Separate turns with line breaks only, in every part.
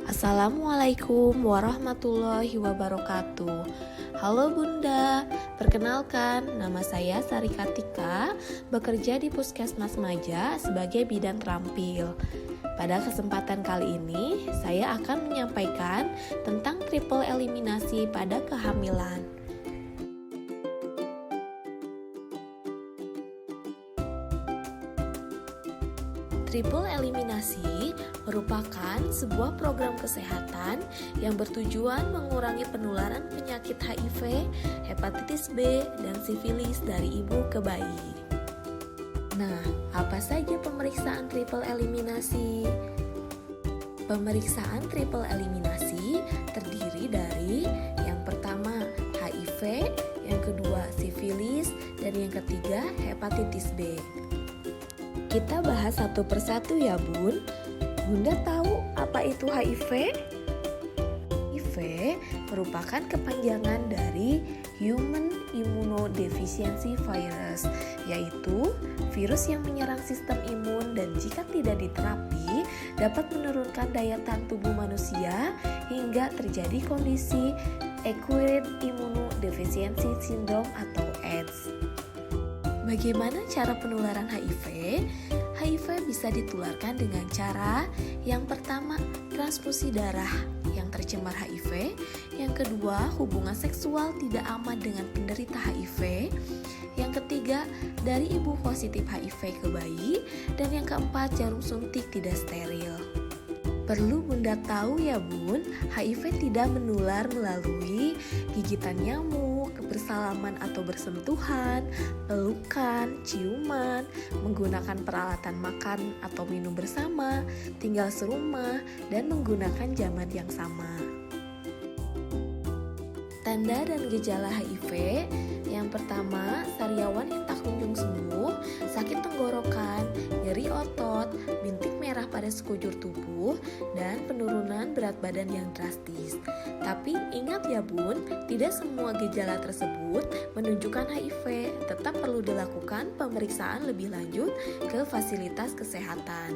Assalamualaikum warahmatullahi wabarakatuh. Halo Bunda, perkenalkan nama saya Sari Kartika, bekerja di Puskesmas Maja sebagai bidan terampil. Pada kesempatan kali ini, saya akan menyampaikan tentang triple eliminasi pada kehamilan. Triple eliminasi merupakan sebuah program kesehatan yang bertujuan mengurangi penularan penyakit HIV, hepatitis B, dan sifilis dari ibu ke bayi. Nah, apa saja pemeriksaan triple eliminasi? Pemeriksaan triple eliminasi terdiri dari yang pertama HIV, yang kedua sifilis, dan yang ketiga hepatitis B. Kita bahas satu persatu ya Bun. Bunda tahu apa itu HIV? HIV merupakan kepanjangan dari Human Immunodeficiency Virus, yaitu virus yang menyerang sistem imun dan jika tidak diterapi dapat menurunkan daya tahan tubuh manusia hingga terjadi kondisi Acquired Immunodeficiency Syndrome atau AIDS. Bagaimana cara penularan HIV? HIV bisa ditularkan dengan cara yang pertama, transfusi darah yang tercemar HIV, yang kedua, hubungan seksual tidak aman dengan penderita HIV, yang ketiga, dari ibu positif HIV ke bayi, dan yang keempat, jarum suntik tidak steril. Perlu Bunda tahu ya Bun, HIV tidak menular melalui gigitan nyamuk, bersalaman atau bersentuhan, pelukan, ciuman, menggunakan peralatan makan atau minum bersama, tinggal serumah, dan menggunakan jamad yang sama. Tanda dan gejala HIV, yang pertama, sariawan yang tak kunjung sembuh, sakit tenggorokan, nyeri otot, bintik merah pada sekujur tubuh, dan penurunan berat badan yang drastis. Tapi ingat ya Bun, tidak semua gejala tersebut menunjukkan HIV, tetap perlu dilakukan pemeriksaan lebih lanjut ke fasilitas kesehatan.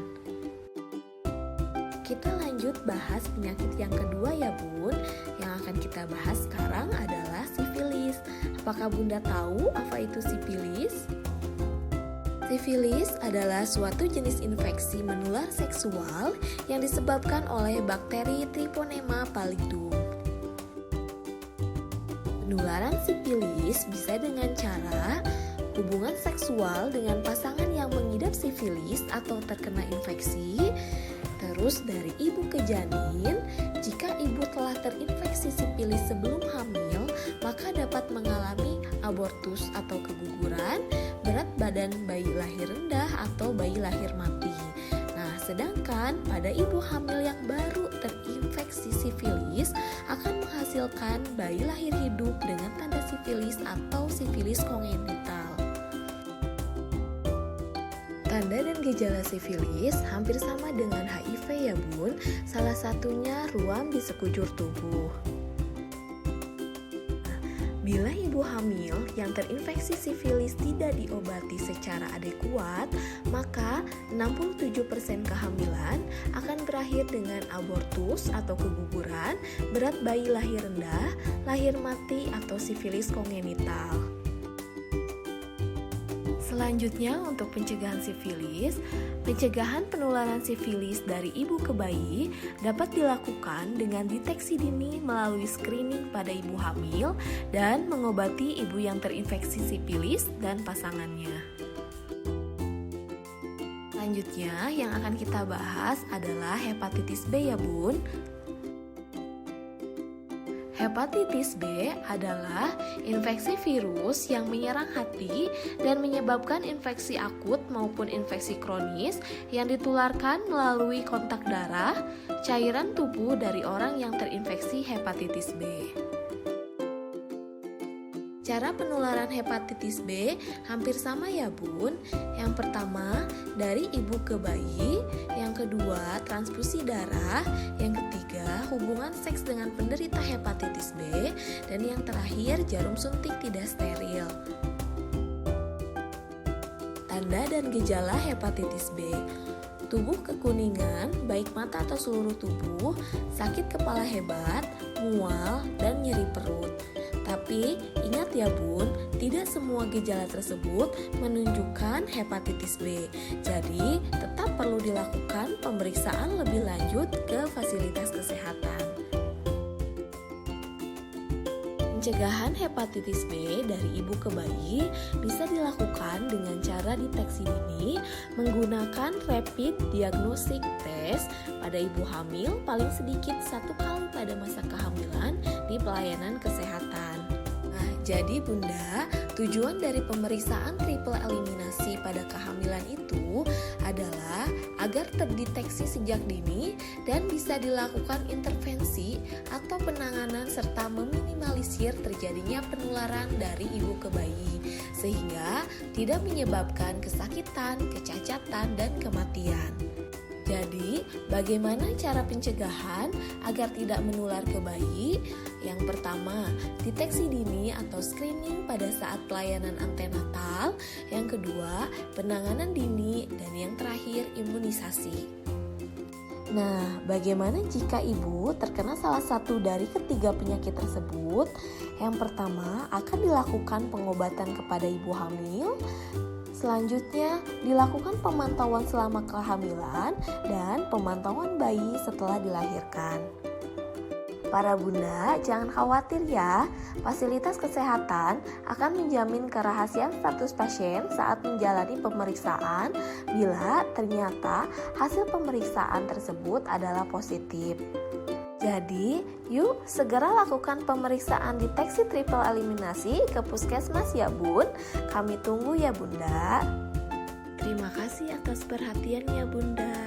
Kita lanjut bahas penyakit yang kedua ya Bun. Yang akan kita bahas sekarang adalah sifilis. Apakah Bunda tahu apa itu sifilis? Sifilis adalah suatu jenis infeksi menular seksual yang disebabkan oleh bakteri Treponema pallidum. Penularan sifilis bisa dengan cara hubungan seksual dengan pasangan yang mengidap sifilis atau terkena infeksi. Terus dari ibu ke janin, jika ibu telah terinfeksi sifilis sebelum hamil, maka dapat mengalami abortus atau keguguran, berat badan bayi lahir rendah atau bayi lahir mati. Nah, sedangkan pada ibu hamil yang baru terinfeksi sifilis akan menghasilkan bayi lahir hidup dengan tanda sifilis atau sifilis kongenital. Tanda dan gejala sifilis hampir sama dengan HIV ya Bun, salah satunya ruam di sekujur tubuh. Bila ibu hamil yang terinfeksi sifilis tidak diobati secara adekuat, maka 67% kehamilan akan berakhir dengan abortus atau keguguran, berat bayi lahir rendah, lahir mati atau sifilis kongenital. Selanjutnya untuk pencegahan sifilis, pencegahan penularan sifilis dari ibu ke bayi dapat dilakukan dengan deteksi dini melalui screening pada ibu hamil dan mengobati ibu yang terinfeksi sifilis dan pasangannya. Selanjutnya yang akan kita bahas adalah hepatitis B ya Bun. Hepatitis B adalah infeksi virus yang menyerang hati dan menyebabkan infeksi akut maupun infeksi kronis yang ditularkan melalui kontak darah, cairan tubuh dari orang yang terinfeksi hepatitis B. Cara penularan hepatitis B hampir sama ya Bun. Yang pertama, dari ibu ke bayi. Yang kedua, transfusi darah. Yang ketiga, hubungan seks dengan penderita hepatitis B. Dan yang terakhir, jarum suntik tidak steril. Tanda dan gejala hepatitis B. tubuh kekuningan, baik mata atau seluruh tubuh, sakit kepala hebat, mual, dan nyeri perut. Tapi ingat ya bun, tidak semua gejala tersebut menunjukkan hepatitis B. Jadi tetap perlu dilakukan pemeriksaan lebih lanjut ke fasilitas kesehatan. Pencegahan hepatitis B dari ibu ke bayi bisa dilakukan dengan cara deteksi dini menggunakan rapid diagnostic test pada ibu hamil paling sedikit 1 kali pada masa kehamilan di pelayanan kesehatan. Nah, jadi bunda, tujuan dari pemeriksaan triple eliminasi pada kehamilan itu adalah agar terdeteksi sejak dini dan bisa dilakukan intervensi atau penanganan serta meminimalisir terjadinya penularan dari ibu ke bayi sehingga tidak menyebabkan kesakitan, kecacatan, dan kematian. Jadi, bagaimana cara pencegahan agar tidak menular ke bayi? Yang pertama, deteksi dini atau screening pada saat pelayanan antenatal. Yang kedua, penanganan dini. Dan yang terakhir, imunisasi. Nah, bagaimana jika ibu terkena salah satu dari ketiga penyakit tersebut? Yang pertama, akan dilakukan pengobatan kepada ibu hamil. Selanjutnya, dilakukan pemantauan selama kehamilan dan pemantauan bayi setelah dilahirkan. Para bunda, jangan khawatir ya, fasilitas kesehatan akan menjamin kerahasiaan status pasien saat menjalani pemeriksaan bila ternyata hasil pemeriksaan tersebut adalah positif. Jadi, yuk segera lakukan pemeriksaan deteksi triple eliminasi ke puskesmas ya bun. Kami tunggu ya bunda. Terima kasih atas perhatiannya bunda.